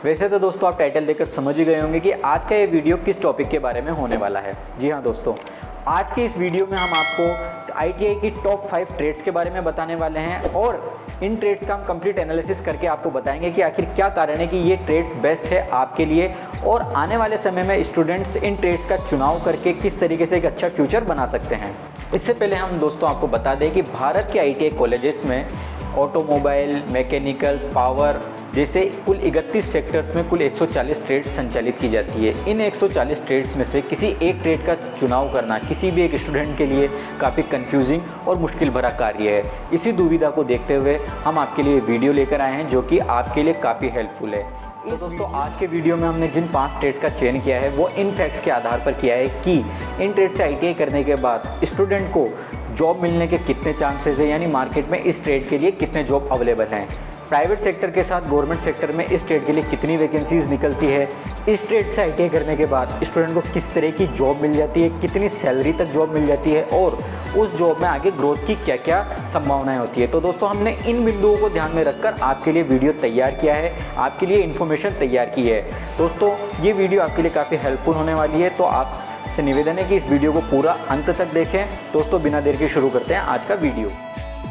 वैसे तो दोस्तों आप टाइटल देखकर समझ ही गए होंगे कि आज का ये वीडियो किस टॉपिक के बारे में होने वाला है। जी हाँ दोस्तों, आज की इस वीडियो में हम आपको आईटीआई की टॉप 5 ट्रेड्स के बारे में बताने वाले हैं और इन ट्रेड्स का हम कंप्लीट एनालिसिस करके आपको बताएंगे कि आखिर क्या कारण है कि ये ट्रेड्स बेस्ट है आपके लिए और आने वाले समय में स्टूडेंट्स इन ट्रेड्स का चुनाव करके किस तरीके से एक अच्छा फ्यूचर बना सकते हैं। इससे पहले हम दोस्तों आपको बता दें कि भारत के आईटीआई कॉलेजेस में ऑटोमोबाइल, मैकेनिकल, पावर जैसे कुल 31 सेक्टर्स में कुल 140 ट्रेड्स संचालित की जाती है। इन 140 ट्रेड्स में से किसी एक ट्रेड का चुनाव करना किसी भी एक स्टूडेंट के लिए काफ़ी कंफ्यूजिंग और मुश्किल भरा कार्य है। इसी दुविधा को देखते हुए हम आपके लिए वीडियो लेकर आए हैं जो कि आपके लिए काफ़ी हेल्पफुल है। इस दोस्तों आज के वीडियो में हमने जिन 5 ट्रेड्स का चयन किया है वो इन फैक्ट्स के आधार पर किया है कि इन ट्रेड से आईटीआई करने के बाद स्टूडेंट को जॉब मिलने के कितने चांसेस है, यानी मार्केट में इस ट्रेड के लिए कितने जॉब अवेलेबल हैं। प्राइवेट सेक्टर के साथ गवर्नमेंट सेक्टर में इस ट्रेड के लिए कितनी वैकेंसीज निकलती है। इस ट्रेड से आईटीआई करने के बाद स्टूडेंट को किस तरह की जॉब मिल जाती है, कितनी सैलरी तक जॉब मिल जाती है और उस जॉब में आगे ग्रोथ की क्या क्या संभावनाएं होती है। तो दोस्तों हमने इन बिंदुओं को ध्यान में रखकर आपके लिए वीडियो तैयार किया है, आपके लिए इन्फॉर्मेशन तैयार की है। दोस्तों ये वीडियो आपके लिए काफ़ी हेल्पफुल होने वाली है, तो आपसे निवेदन है कि इस वीडियो को पूरा अंत तक देखें। दोस्तों बिना देर के शुरू करते हैं आज का वीडियो।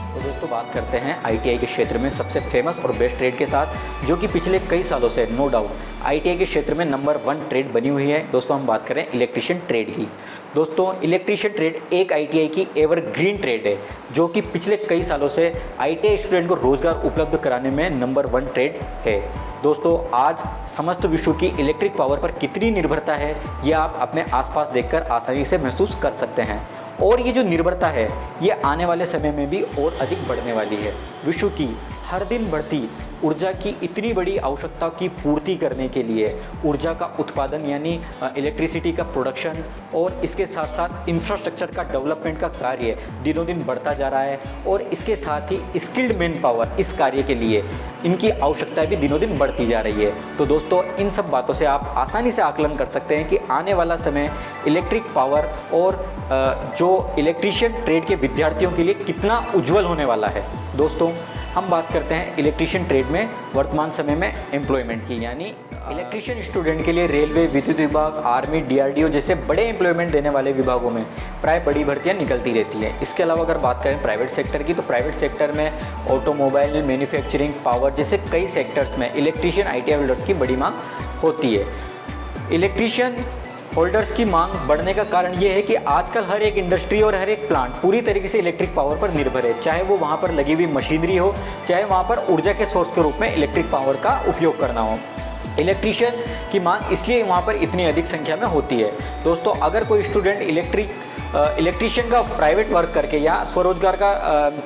तो दोस्तों बात करते हैं आईटीआई के क्षेत्र में सबसे फेमस और बेस्ट ट्रेड के साथ, जो कि पिछले कई सालों से नो डाउट आईटीआई के क्षेत्र में नंबर 1 ट्रेड बनी हुई है। दोस्तों हम बात करें इलेक्ट्रीशियन ट्रेड की। दोस्तों इलेक्ट्रीशियन ट्रेड एक आईटीआई की एवरग्रीन ट्रेड है जो कि पिछले कई सालों से आईटीआई स्टूडेंट को रोजगार उपलब्ध कराने में नंबर 1 ट्रेड है। दोस्तों आज समस्त विश्व की इलेक्ट्रिक पावर पर कितनी निर्भरता है ये आप अपने आसपास देखकर आसानी से महसूस कर सकते हैं और ये जो निर्भरता है ये आने वाले समय में भी और अधिक बढ़ने वाली है। विश्व की हर दिन बढ़ती ऊर्जा की इतनी बड़ी आवश्यकता की पूर्ति करने के लिए ऊर्जा का उत्पादन यानी इलेक्ट्रिसिटी का प्रोडक्शन और इसके साथ साथ इंफ्रास्ट्रक्चर का डेवलपमेंट का कार्य दिनों दिन बढ़ता जा रहा है और इसके साथ ही स्किल्ड मैन पावर इस कार्य के लिए इनकी आवश्यकता भी दिनों दिन बढ़ती जा रही है। तो दोस्तों इन सब बातों से आप आसानी से आकलन कर सकते हैं कि आने वाला समय इलेक्ट्रिक पावर और जो इलेक्ट्रीशियन ट्रेड के विद्यार्थियों के लिए कितना उज्जवल होने वाला है। दोस्तों हम बात करते हैं इलेक्ट्रीशियन ट्रेड में वर्तमान समय में एम्प्लॉयमेंट की, यानी इलेक्ट्रीशियन स्टूडेंट के लिए रेलवे, विद्युत विभाग, आर्मी, डीआरडीओ जैसे बड़े एम्प्लॉयमेंट देने वाले विभागों में प्राय बड़ी भर्तियां निकलती रहती हैं। इसके अलावा अगर बात करें प्राइवेट सेक्टर की, तो प्राइवेट सेक्टर में ऑटोमोबाइल, मैन्युफैक्चरिंग, पावर जैसे कई सेक्टर्स में इलेक्ट्रीशियन आईटीआई होल्डर्स की बड़ी मांग होती है। इलेक्ट्रीशियन होल्डर्स की मांग बढ़ने का कारण ये है कि आजकल हर एक इंडस्ट्री और हर एक प्लांट पूरी तरीके से इलेक्ट्रिक पावर पर निर्भर है, चाहे वो वहाँ पर लगी हुई मशीनरी हो, चाहे वहाँ पर ऊर्जा के सोर्स के रूप में इलेक्ट्रिक पावर का उपयोग करना हो। इलेक्ट्रीशियन की मांग इसलिए वहाँ पर इतनी अधिक संख्या में होती है। दोस्तों अगर कोई स्टूडेंट इलेक्ट्रीशियन का प्राइवेट वर्क करके या स्वरोजगार का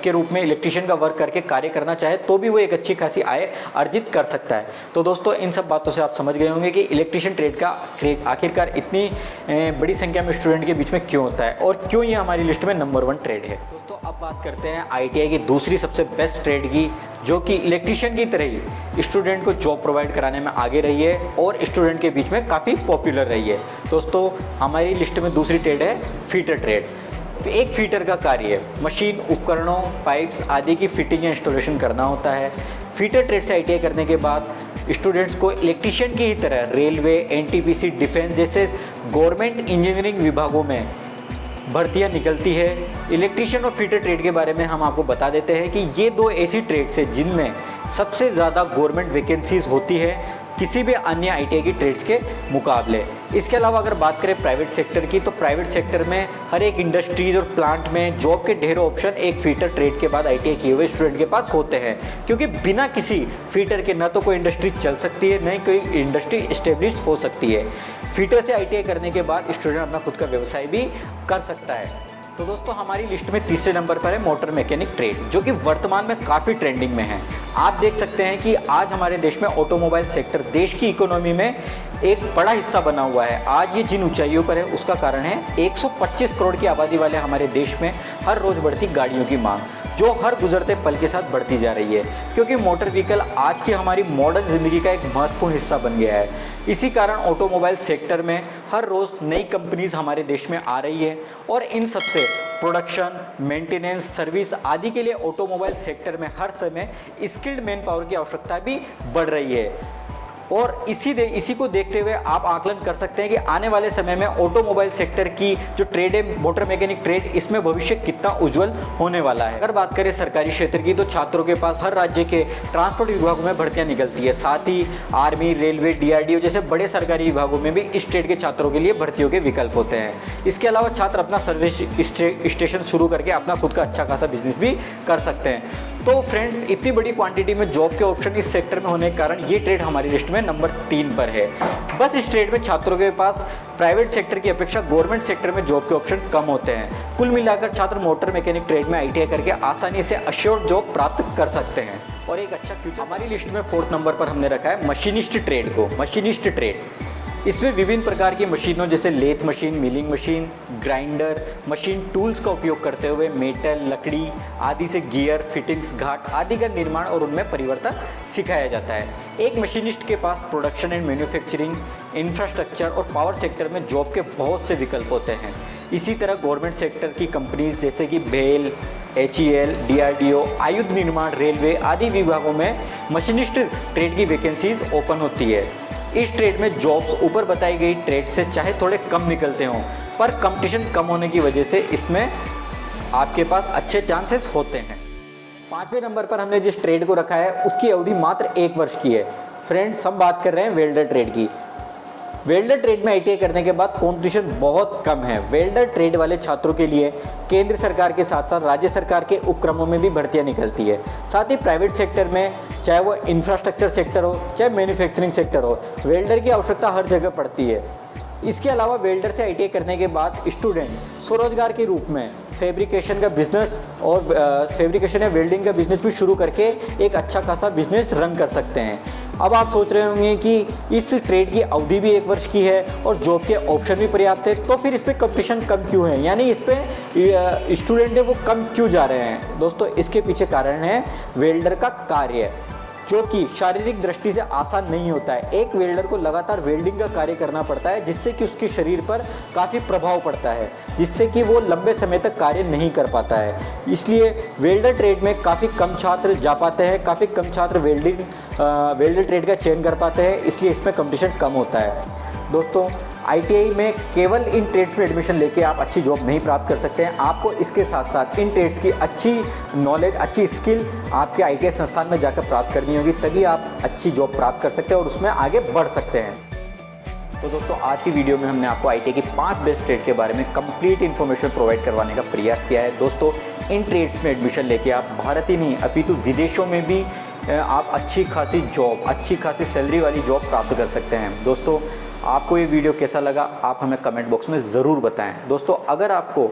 के रूप में इलेक्ट्रीशियन का वर्क करके कार्य करना चाहे तो भी वो एक अच्छी खासी आय अर्जित कर सकता है। तो दोस्तों इन सब बातों से आप समझ गए होंगे कि इलेक्ट्रीशियन ट्रेड का क्रेज आखिरकार इतनी बड़ी संख्या में स्टूडेंट के बीच में क्यों होता है और क्यों ये हमारी लिस्ट में नंबर 1 ट्रेड है। दोस्तों अब बात करते हैं आईटीआई की दूसरी सबसे बेस्ट ट्रेड की, जो कि इलेक्ट्रीशियन की तरह ही स्टूडेंट को जॉब प्रोवाइड कराने में आगे रही है और स्टूडेंट के बीच में काफ़ी पॉपुलर रही है। दोस्तों हमारी लिस्ट में दूसरी ट्रेड है फीटर ट्रेड। एक फीटर का कार्य मशीन, उपकरणों, पाइप्स आदि की फिटिंग या इंस्टॉलेशन करना होता है। फीटर ट्रेड से आईटीआई करने के बाद स्टूडेंट्स को इलेक्ट्रीशियन की ही तरह रेलवे, एनटीपीसी, डिफेंस जैसे गवर्नमेंट इंजीनियरिंग विभागों में भर्तियां निकलती है। इलेक्ट्रीशियन और फीटर ट्रेड के बारे में हम आपको बता देते हैं कि ये 2 ऐसी ट्रेड्स है जिनमें सबसे ज़्यादा गवर्नमेंट वैकेंसीज होती है किसी भी अन्य आईटीआई की ट्रेड्स के मुकाबले। इसके अलावा अगर बात करें प्राइवेट सेक्टर की, तो प्राइवेट सेक्टर में हर एक इंडस्ट्रीज और प्लांट में जॉब के ढेरों ऑप्शन एक फीटर ट्रेड के बाद आईटीआई किए हुए स्टूडेंट के पास होते हैं, क्योंकि बिना किसी फीटर के न तो कोई इंडस्ट्री चल सकती है न ही कोई इंडस्ट्री इस्टेब्लिश हो सकती है। फीटर से आईटीआई करने के बाद स्टूडेंट अपना खुद का व्यवसाय भी कर सकता है। तो दोस्तों हमारी लिस्ट में तीसरे नंबर पर है मोटर मैकेनिक ट्रेड, जो कि वर्तमान में काफ़ी ट्रेंडिंग में है। आप देख सकते हैं कि आज हमारे देश में ऑटोमोबाइल सेक्टर देश की इकोनॉमी में एक बड़ा हिस्सा बना हुआ है। आज ये जिन ऊंचाइयों पर है उसका कारण है 125 करोड़ की आबादी वाले हमारे देश में हर रोज़ बढ़ती गाड़ियों की मांग, जो हर गुजरते पल के साथ बढ़ती जा रही है, क्योंकि मोटर व्हीकल आज की हमारी मॉडर्न ज़िंदगी का एक महत्वपूर्ण हिस्सा बन गया है। इसी कारण ऑटोमोबाइल सेक्टर में हर रोज़ नई कंपनीज हमारे देश में आ रही है और इन सबसे प्रोडक्शन, मेंटेनेंस, सर्विस आदि के लिए ऑटोमोबाइल सेक्टर में हर समय स्किल्ड मैन पावर की आवश्यकता भी बढ़ रही है। और इसी को देखते हुए आप आकलन कर सकते हैं कि आने वाले समय में ऑटोमोबाइल सेक्टर की जो ट्रेड है, मोटर मैकेनिक ट्रेड, इसमें भविष्य कितना उज्जवल होने वाला है। अगर बात करें सरकारी क्षेत्र की तो छात्रों के पास हर राज्य के ट्रांसपोर्ट विभागों में भर्तियां निकलती है। साथ ही आर्मी, रेलवे, DRDO जैसे बड़े सरकारी विभागों में भी इस ट्रेड के छात्रों के लिए भर्तियों के विकल्प होते हैं। इसके अलावा छात्र अपना सर्विस स्टेशन शुरू करके अपना खुद का अच्छा खासा बिजनेस भी कर सकते हैं। तो फ्रेंड्स, इतनी बड़ी क्वांटिटी में जॉब के ऑप्शन इस सेक्टर में होने के कारण ये ट्रेड हमारी लिस्ट में नंबर 3 पर है। बस इस ट्रेड में छात्रों के पास प्राइवेट सेक्टर की अपेक्षा गवर्नमेंट सेक्टर में जॉब के ऑप्शन कम होते हैं। कुल मिलाकर छात्र मोटर मैकेनिक ट्रेड में ITI करके आसानी से अश्योर्ड जॉब प्राप्त कर सकते हैं और एक अच्छा फ्यूचर। हमारी लिस्ट में 4th नंबर पर हमने रखा है मशीनिस्ट ट्रेड को। मशीनिस्ट ट्रेड, इसमें विभिन्न प्रकार की मशीनों जैसे lathe machine, milling machine, grinder machine, tools का उपयोग करते हुए मेटल, लकड़ी आदि से गियर, फिटिंग्स, घाट आदि का निर्माण और उनमें परिवर्तन सिखाया जाता है। एक मशीनिस्ट के पास प्रोडक्शन एंड मैन्युफैक्चरिंग, इंफ्रास्ट्रक्चर और पावर सेक्टर में जॉब के बहुत से विकल्प होते हैं। इसी तरह गवर्नमेंट सेक्टर की कंपनीज जैसे कि बेल, HEL, DRDO, आयुध निर्माण, रेलवे आदि विभागों में मशीनिस्ट ट्रेड की वैकेंसीज ओपन होती है। इस ट्रेड में जॉब्स ऊपर बताई गई ट्रेड से चाहे थोड़े कम निकलते हों, पर कंपटीशन कम होने की वजह से इसमें आपके पास अच्छे चांसेस होते हैं। 5वें नंबर पर हमने जिस ट्रेड को रखा है उसकी अवधि मात्र 1 वर्ष की है। फ्रेंड्स, हम बात कर रहे हैं वेल्डर ट्रेड की। वेल्डर ट्रेड में ITI करने के बाद कंपटीशन बहुत कम है। वेल्डर ट्रेड वाले छात्रों के लिए केंद्र सरकार के साथ साथ राज्य सरकार के उपक्रमों में भी भर्तियां निकलती है। साथ ही प्राइवेट सेक्टर में, चाहे वो इंफ्रास्ट्रक्चर सेक्टर हो चाहे मैन्युफैक्चरिंग सेक्टर हो, वेल्डर की आवश्यकता हर जगह पड़ती है। इसके अलावा वेल्डर से ITI करने के बाद स्टूडेंट स्वरोजगार के रूप में फैब्रिकेशन का बिजनेस और फैब्रिकेशन या वेल्डिंग का बिजनेस भी शुरू करके एक अच्छा खासा बिजनेस रन कर सकते हैं। अब आप सोच रहे होंगे कि इस ट्रेड की अवधि भी 1 वर्ष की है और जॉब के ऑप्शन भी पर्याप्त है, तो फिर इस पर कंपटीशन कम क्यों है, यानी इस पर स्टूडेंट है वो कम क्यों जा रहे हैं। दोस्तों, इसके पीछे कारण है वेल्डर का कार्य, जो कि शारीरिक दृष्टि से आसान नहीं होता है। एक वेल्डर को लगातार वेल्डिंग का कार्य करना पड़ता है, जिससे कि उसके शरीर पर काफ़ी प्रभाव पड़ता है, जिससे कि वो लंबे समय तक कार्य नहीं कर पाता है। इसलिए वेल्डर ट्रेड में काफ़ी कम छात्र जा पाते हैं, काफ़ी कम छात्र वेल्डर ट्रेड का चयन कर पाते हैं, इसलिए इसमें कंपटीशन कम होता है। दोस्तों, ITI में केवल इन ट्रेड्स में एडमिशन लेके आप अच्छी जॉब नहीं प्राप्त कर सकते हैं। आपको इसके साथ साथ इन ट्रेड्स की अच्छी नॉलेज, अच्छी स्किल आपके ITI संस्थान में जाकर प्राप्त करनी होगी, तभी आप अच्छी जॉब प्राप्त कर सकते हैं और उसमें आगे बढ़ सकते हैं। तो दोस्तों, आज की वीडियो में हमने आपको ITI की 5 बेस्ट ट्रेड के बारे में कंप्लीट इन्फॉर्मेशन प्रोवाइड करवाने का प्रयास किया है। दोस्तों, इन ट्रेड्स में एडमिशन लेके आप भारत ही नहीं अपितु विदेशों में भी आप अच्छी खासी जॉब, अच्छी खासी सैलरी वाली जॉब प्राप्त कर सकते हैं। दोस्तों, आपको ये वीडियो कैसा लगा आप हमें कमेंट बॉक्स में ज़रूर बताएं। दोस्तों, अगर आपको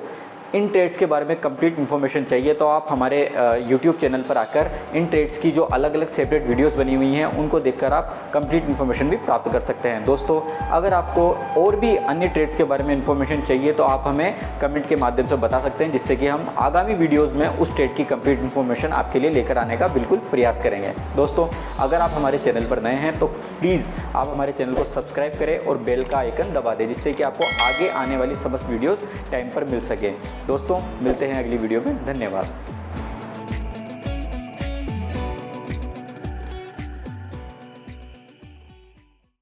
इन ट्रेड्स के बारे में कंप्लीट इन्फॉर्मेशन चाहिए तो आप हमारे YouTube चैनल पर आकर इन ट्रेड्स की जो अलग अलग सेपरेट वीडियोस बनी हुई हैं उनको देखकर आप कंप्लीट इन्फॉर्मेशन भी प्राप्त कर सकते हैं। दोस्तों, अगर आपको और भी अन्य ट्रेड्स के बारे में इन्फॉर्मेशन चाहिए तो आप हमें कमेंट के माध्यम से बता सकते हैं, जिससे कि हम आगामी वीडियोज़ में उस ट्रेड की कंप्लीट इन्फॉर्मेशन आपके लिए लेकर आने का बिल्कुल प्रयास करेंगे। दोस्तों, अगर आप हमारे चैनल पर नए हैं तो प्लीज़ आप हमारे चैनल को सब्सक्राइब करें और बेल का आइकन दबा दें, जिससे कि आपको आगे आने वाली समस्त वीडियोज़ टाइम पर मिल सकें। दोस्तों, मिलते हैं अगली वीडियो में। धन्यवाद।